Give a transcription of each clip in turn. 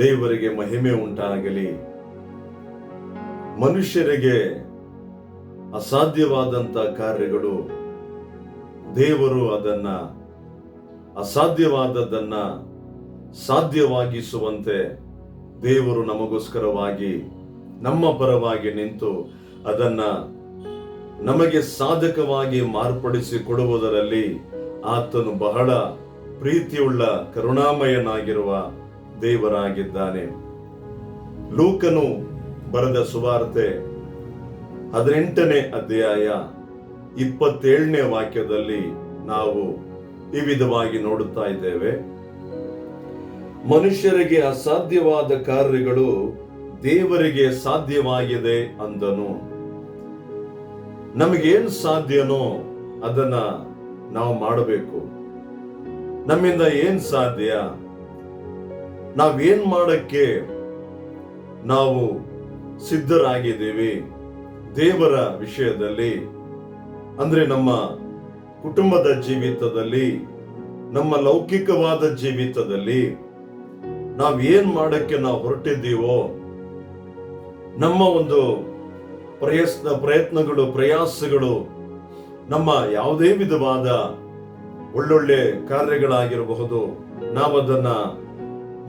ದೇವರಿಗೆ ಮಹಿಮೆ ಉಂಟಾಗಲಿ. ಮನುಷ್ಯರಿಗೆ ಅಸಾಧ್ಯವಾದಂತ ಕಾರ್ಯಗಳು ದೇವರು ಅದನ್ನ ಅಸಾಧ್ಯವಾದದ್ದನ್ನ ಸಾಧ್ಯವಾಗಿಸುವಂತೆ ದೇವರು ನಮಗೋಸ್ಕರವಾಗಿ ನಮ್ಮ ಪರವಾಗಿ ನಿಂತು ಅದನ್ನ ನಮಗೆ ಸಾಧಕವಾಗಿ ಮಾರ್ಪಡಿಸಿ ಕೊಡುವುದರಲ್ಲಿ ಆತನು ಬಹಳ ಪ್ರೀತಿಯುಳ್ಳ ಕರುಣಾಮಯನಾಗಿರುವ ದೇವರಾಗಿದ್ದಾನೆ. ಲೂಕನು ಬರೆದ ಸುವಾರ್ತೆ 18ನೇ ಅಧ್ಯಾಯ 27ನೇ ವಾಕ್ಯದಲ್ಲಿ ನಾವು ಈ ವಿಧವಾಗಿ ನೋಡುತ್ತಾ ಇದ್ದೇವೆ. ಮನುಷ್ಯರಿಗೆ ಅಸಾಧ್ಯವಾದ ಕಾರ್ಯಗಳು ದೇವರಿಗೆ ಸಾಧ್ಯವಾಗಿದೆ ಅಂದನು. ನಮಗೇನು ಸಾಧ್ಯನೋ ಅದನ್ನ ನಾವು ಮಾಡಬೇಕು. ನಮ್ಮಿಂದ ಏನ್ ಸಾಧ್ಯ, ನಾವೇನ್ ಮಾಡಕ್ಕೆ ನಾವು ಸಿದ್ಧರಾಗಿದ್ದೀವಿ ದೇವರ ವಿಷಯದಲ್ಲಿ, ಅಂದ್ರೆ ನಮ್ಮ ಕುಟುಂಬದ ಜೀವಿತದಲ್ಲಿ, ನಮ್ಮ ಲೌಕಿಕವಾದ ಜೀವಿತದಲ್ಲಿ ನಾವೇನ್ ಮಾಡಕ್ಕೆ ನಾವು ಹೊರಟಿದ್ದೀವೋ, ನಮ್ಮ ಒಂದು ಪ್ರಯತ್ನಗಳು ಪ್ರಯಾಸಗಳು, ನಮ್ಮ ಯಾವುದೇ ವಿಧವಾದ ಒಳ್ಳೊಳ್ಳೆ ಕಾರ್ಯಗಳಾಗಿರಬಹುದು, ನಾವದನ್ನ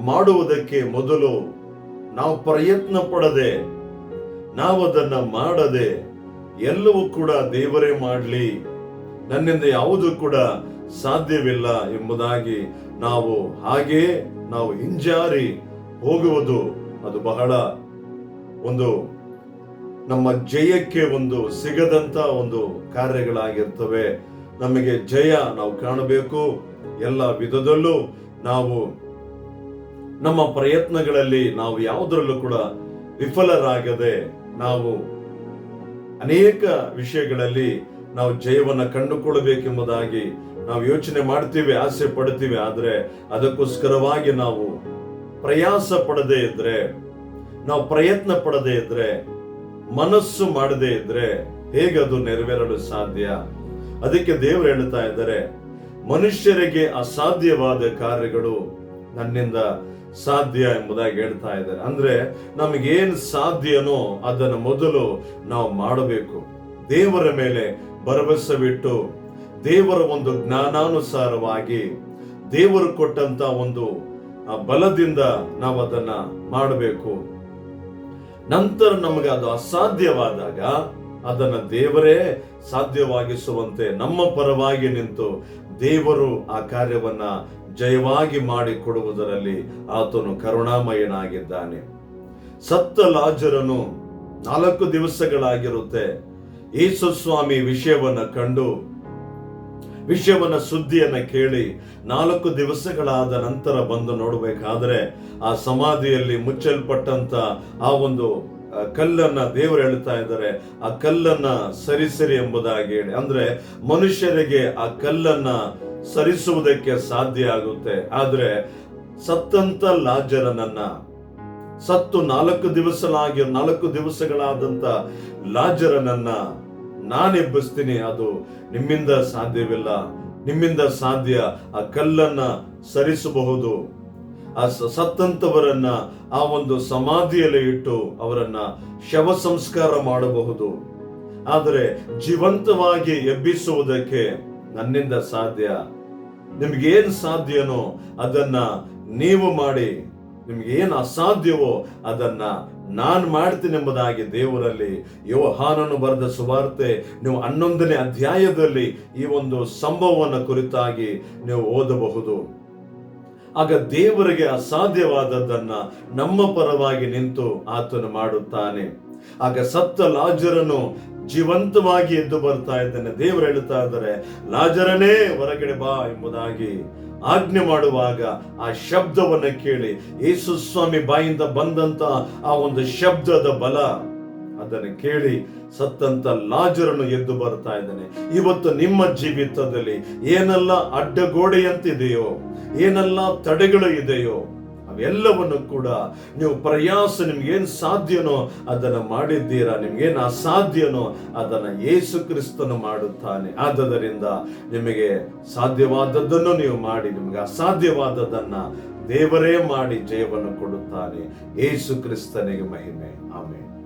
ಮಾಡುವುದಕ್ಕೆ ಮೊದಲು ನಾವು ಪ್ರಯತ್ನ ಪಡದೆ, ನಾವದನ್ನ ಮಾಡದೆ, ಎಲ್ಲವೂ ಕೂಡ ದೇವರೇ ಮಾಡಲಿ, ನನ್ನಿಂದ ಯಾವುದು ಕೂಡ ಸಾಧ್ಯವಿಲ್ಲ ಎಂಬುದಾಗಿ ನಾವು ಹಾಗೇ ನಾವು ಹಿಂಜಾರಿ ಹೋಗುವುದು ಅದು ಬಹಳ ಒಂದು ನಮ್ಮ ಜಯಕ್ಕೆ ಒಂದು ಸಿಗದಂತ ಒಂದು ಕಾರ್ಯಗಳಾಗಿರ್ತವೆ. ನಮಗೆ ಜಯ ನಾವು ಕಾಣಬೇಕು. ಎಲ್ಲ ವಿಧದಲ್ಲೂ ನಾವು ನಮ್ಮ ಪ್ರಯತ್ನಗಳಲ್ಲಿ ನಾವು ಯಾವುದರಲ್ಲೂ ಕೂಡ ವಿಫಲರಾಗದೆ ನಾವು ಅನೇಕ ವಿಷಯಗಳಲ್ಲಿ ನಾವು ಜಯವನ್ನ ಕಂಡುಕೊಳ್ಳಬೇಕೆಂಬುದಾಗಿ ನಾವು ಯೋಚನೆ ಮಾಡ್ತೀವಿ, ಆಸೆ ಪಡ್ತೀವಿ. ಆದ್ರೆ ಅದಕ್ಕೋಸ್ಕರವಾಗಿ ನಾವು ಪ್ರಯಾಸ ಪಡದೇ ಇದ್ರೆ, ನಾವು ಪ್ರಯತ್ನ ಪಡದೇ ಇದ್ರೆ, ಮನಸ್ಸು ಮಾಡದೇ ಇದ್ರೆ ಹೇಗದು ನೆರವೇರಲು ಸಾಧ್ಯ? ಅದಕ್ಕೆ ದೇವರು ಹೇಳ್ತಾ ಇದ್ದಾರೆ, ಮನುಷ್ಯರಿಗೆ ಅಸಾಧ್ಯವಾದ ಕಾರ್ಯಗಳು ನನ್ನಿಂದ ಸಾಧ್ಯ ಎಂಬುದಾಗಿ ಹೇಳ್ತಾ ಇದ್ದಾರೆ. ಅಂದ್ರೆ ನಮಗೇನು ಸಾಧ್ಯನೋ ಅದನ್ನು ಮೊದಲು ನಾವು ಮಾಡಬೇಕು. ದೇವರ ಮೇಲೆ ಭರವಸೆವಿಟ್ಟು, ದೇವರ ಒಂದು ಜ್ಞಾನಾನುಸಾರವಾಗಿ ದೇವರು ಕೊಟ್ಟಂತ ಒಂದು ಬಲದಿಂದ ನಾವು ಅದನ್ನ ಮಾಡಬೇಕು. ನಂತರ ನಮಗೆ ಅದು ಅಸಾಧ್ಯವಾದಾಗ ಅದನ್ನ ದೇವರೇ ಸಾಧ್ಯವಾಗಿಸುವಂತೆ ನಮ್ಮ ಪರವಾಗಿ ನಿಂತು ದೇವರು ಆ ಕಾರ್ಯವನ್ನ ಜಯವಾಗಿ ಮಾಡಿ ಕೊಡುವುದರಲ್ಲಿ ಆತನು ಕರುಣಾಮಯನಾಗಿದ್ದಾನೆ. ಸತ್ತ ಲಾಜರನು 4 ದಿವಸಗಳಾಗಿರುತ್ತೆ ಯೇಸು ಸ್ವಾಮಿ ವಿಷಯವನ್ನ ಸುದ್ದಿಯನ್ನ ಕೇಳಿ 4 ದಿವಸಗಳಾದ ನಂತರ ಬಂದು ನೋಡಬೇಕಾದ್ರೆ ಆ ಸಮಾಧಿಯಲ್ಲಿ ಮುಚ್ಚಲ್ಪಟ್ಟಂತ ಆ ಒಂದು ಕಲ್ಲನ್ನ ದೇವರು ಹೇಳ್ತಾ ಇದ್ದಾರೆ, ಆ ಕಲ್ಲನ್ನ ಸರಿಸರಿ ಎಂಬುದಾಗಿ ಹೇಳಿ. ಅಂದ್ರೆ ಮನುಷ್ಯರಿಗೆ ಆ ಕಲ್ಲನ್ನ ಸರಿಸುವುದಕ್ಕೆ ಸಾಧ್ಯ ಆಗುತ್ತೆ. ಆದ್ರೆ ಸತ್ತಂತ ಲಾಜರನನ್ನ, ಸತ್ತು 4 ದಿವಸಗಳಾದಂತ ಲಾಜರನನ್ನ ನಾನೆಬ್ಬಿಸ್ತೀನಿ, ಅದು ನಿಮ್ಮಿಂದ ಸಾಧ್ಯವಿಲ್ಲ. ನಿಮ್ಮಿಂದ ಸಾಧ್ಯ ಆ ಕಲ್ಲನ್ನ ಸರಿಸಬಹುದು, ಆ ಸತ್ತಂತವರನ್ನ ಆ ಒಂದು ಸಮಾಧಿಯಲ್ಲಿ ಇಟ್ಟು ಅವರನ್ನ ಶವ ಸಂಸ್ಕಾರ ಮಾಡಬಹುದು. ಆದರೆ ಜೀವಂತವಾಗಿ ಎಬ್ಬಿಸುವುದಕ್ಕೆ ನನ್ನಿಂದ ಸಾಧ್ಯ. ನಿಮ್ಗೇನ್ ಸಾಧ್ಯನೋ ಅದನ್ನ ನೀವು ಮಾಡಿ, ನಿಮ್ಗೇನು ಅಸಾಧ್ಯವೋ ಅದನ್ನ ನಾನು ಮಾಡ್ತೀನಿ ಎಂಬುದಾಗಿ ದೇವರಲ್ಲಿ ಯೋಹಾನನು ಬರೆದ ಸುವಾರ್ತೆ ನೀವು 11ನೇ ಅಧ್ಯಾಯದಲ್ಲಿ ಈ ಒಂದು ಸಂಭವವನ್ನು ಕುರಿತಾಗಿ ನೀವು ಓದಬಹುದು. ಆಗ ದೇವರಿಗೆ ಅಸಾಧ್ಯವಾದದ್ದನ್ನ ನಮ್ಮ ಪರವಾಗಿ ನಿಂತು ಆತನು ಮಾಡುತ್ತಾನೆ. ಆಗ ಸತ್ತ ಲಾಜರನು ಜೀವಂತವಾಗಿ ಎದ್ದು ಬರ್ತಾ ಇದ್ದಾನೆ. ದೇವರು ಹೇಳ್ತಾ ಇದ್ದಾರೆ, ಲಾಜರನೇ ಹೊರಗಡೆ ಬಾ ಎಂಬುದಾಗಿ ಆಜ್ಞೆ ಮಾಡುವಾಗ ಆ ಶಬ್ದವನ್ನ ಕೇಳಿ ಯೇಸು ಸ್ವಾಮಿ ಬಾಯಿಂದ ಬಂದಂತ ಆ ಒಂದು ಶಬ್ದದ ಬಲ ಅದನ್ನು ಕೇಳಿ ಸತ್ತಂತ ಲಾಜರನು ಎದ್ದು ಬರ್ತಾ ಇದ್ದಾನೆ. ಇವತ್ತು ನಿಮ್ಮ ಜೀವಿತದಲ್ಲಿ ಏನೆಲ್ಲ ಅಡ್ಡಗೋಡೆಯಂತಿದೆಯೋ, ಏನೆಲ್ಲ ತಡೆಗಳು ಇದೆಯೋ, ಅವೆಲ್ಲವನ್ನು ಕೂಡ ನೀವು ಪ್ರಯಾಸ, ನಿಮ್ಗೇನ್ ಸಾಧ್ಯನೋ ಅದನ್ನ ಮಾಡಿದ್ದೀರಾ, ನಿಮ್ಗೇನು ಅಸಾಧ್ಯನೋ ಅದನ್ನ ಯೇಸು ಕ್ರಿಸ್ತನು ಮಾಡುತ್ತಾನೆ. ಆದ್ದರಿಂದ ನಿಮಗೆ ಸಾಧ್ಯವಾದದ್ದನ್ನು ನೀವು ಮಾಡಿ, ನಿಮಗೆ ಅಸಾಧ್ಯವಾದದನ್ನ ದೇವರೇ ಮಾಡಿ ಜಯವನ್ನು ಕೊಡುತ್ತಾನೆ. ಯೇಸು ಕ್ರಿಸ್ತನಿಗೆ ಮಹಿಮೆ. ಆಮೆನ್.